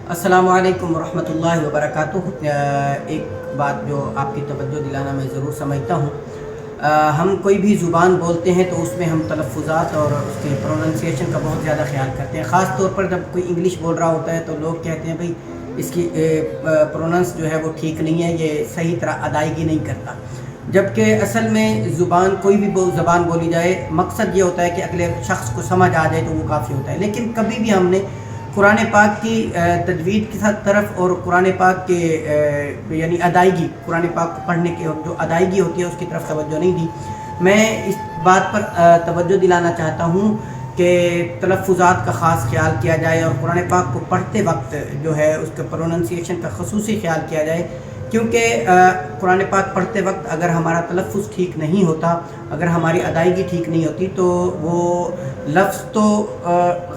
अस्सलामु अलैकुम वरहमतुल्लाहि वबरकातुहू। एक बात जो आपकी तवज्जो दिलाना मैं ज़रूर समझता हूँ। हम कोई भी ज़ुबान बोलते हैं तो उसमें हम तलफ़्फ़ुज़ात और उसके प्रोनंसिएशन का बहुत ज़्यादा ख्याल करते हैं। ख़ास तौर पर जब कोई इंग्लिश बोल रहा होता है तो लोग कहते हैं भाई इसकी प्रोनंस जो है वो ठीक नहीं है, ये सही तरह अदायगी नहीं करता। जबकि असल में ज़ुबान कोई भी ज़बान बोली जाए, मकसद ये होता है कि अगले शख्स को समझ आ जाए तो वो काफ़ी होता है। लेकिन कभी भी हमने कुरान पाक की तजवीद की तरफ और कुरान पाक के यानी अदायगी, कुरान पाक को पढ़ने की जो अदायगी होती है उसकी तरफ तवज्जो नहीं दी। मैं इस बात पर तवज्जो दिलाना चाहता हूँ कि तलफ़्फ़ुज़ात का ख़ास ख्याल किया जाए और कुरान पाक को पढ़ते वक्त जो है उसके प्रोनंसिएशन का ख़ुसूसी ख्याल किया जाए, क्योंकि कुरान पाक पढ़ते वक्त अगर हमारा तलफ़्फ़ुज़ ठीक नहीं होता, अगर हमारी अदायगी ठीक नहीं होती तो वो लफ्ज़ तो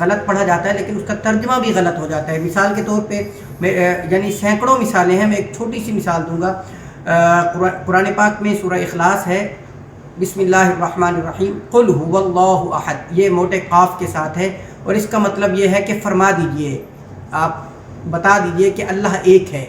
गलत पढ़ा जाता है लेकिन उसका तर्जुमा भी गलत हो जाता है। मिसाल के तौर पे मैं यानी सैकड़ों मिसालें हैं, मैं एक छोटी सी मिसाल दूंगा। कुरान पाक में सूरह इखलास है, बिस्मिल्लाहिर्रहमानिर्रहीम, कुल हुवल्लाहु अहद, ये मोटे काफ के साथ है और इसका मतलब ये है कि फरमा दीजिए, आप बता दीजिए कि अल्लाह एक है।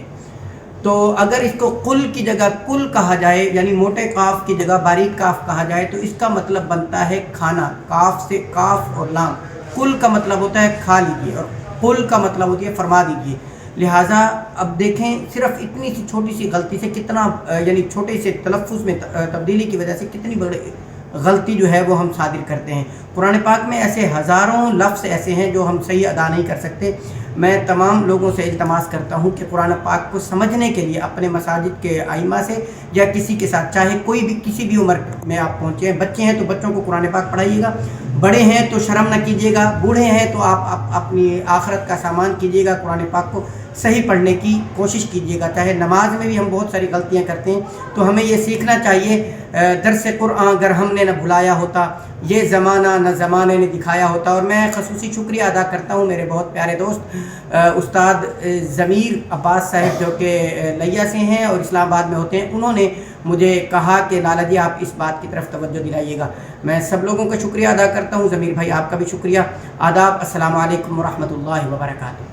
तो अगर इसको कुल की जगह कुल कहा जाए, यानी मोटे काफ की जगह बारीक काफ कहा जाए, तो इसका मतलब बनता है खाना। काफ से काफ और लाम, कुल का मतलब होता है खा लीजिए और कुल का मतलब होती है फरमा दीजिए। लिहाजा अब देखें, सिर्फ इतनी सी छोटी सी गलती से कितना यानी छोटे से तलफ़्फ़ुज़ में तब्दीली की वजह से कितनी बड़ी गलती जो है वो हम सादिर करते हैं। कुरान पाक में ऐसे हज़ारों लफ्ज़ ऐसे हैं जो हम सही अदा नहीं कर सकते। मैं तमाम लोगों से इल्तमास करता हूँ कि कुरान पाक को समझने के लिए अपने मसाजिद के आइमा से या किसी के साथ, चाहे कोई भी किसी भी उम्र में आप पहुँचे हैं, बच्चे हैं तो बच्चों को कुरान पाक पढ़ाइएगा, बड़े हैं तो शर्म न कीजिएगा, बूढ़े हैं तो आप अपनी आखिरत का सामान कीजिएगा, कुरान पाक को सही पढ़ने की कोशिश कीजिएगा। चाहे नमाज में भी हम बहुत सारी गलतियां करते हैं, तो हमें ये सीखना चाहिए, दर्स कुरान अगर हमने न भुलाया होता, ये ज़माना न ज़माने ने दिखाया होता। और मैं ख़ुसूसी शुक्रिया अदा करता हूँ मेरे बहुत प्यारे दोस्त उस्ताद ज़मीर अब्बास साहब, जो कि लिया से हैं और इस्लामाबाद में होते हैं। उन्होंने मुझे कहा कि लाला जी आप इस बात की तरफ तवज्जो दिलाइएगा। मैं सब लोगों का शुक्रिया अदा करता हूँ। ज़मीर भाई आपका भी शुक्रिया। आदाब, अस्सलामु अलैकुम वरहमतुल्लाहि वबरकातुहू।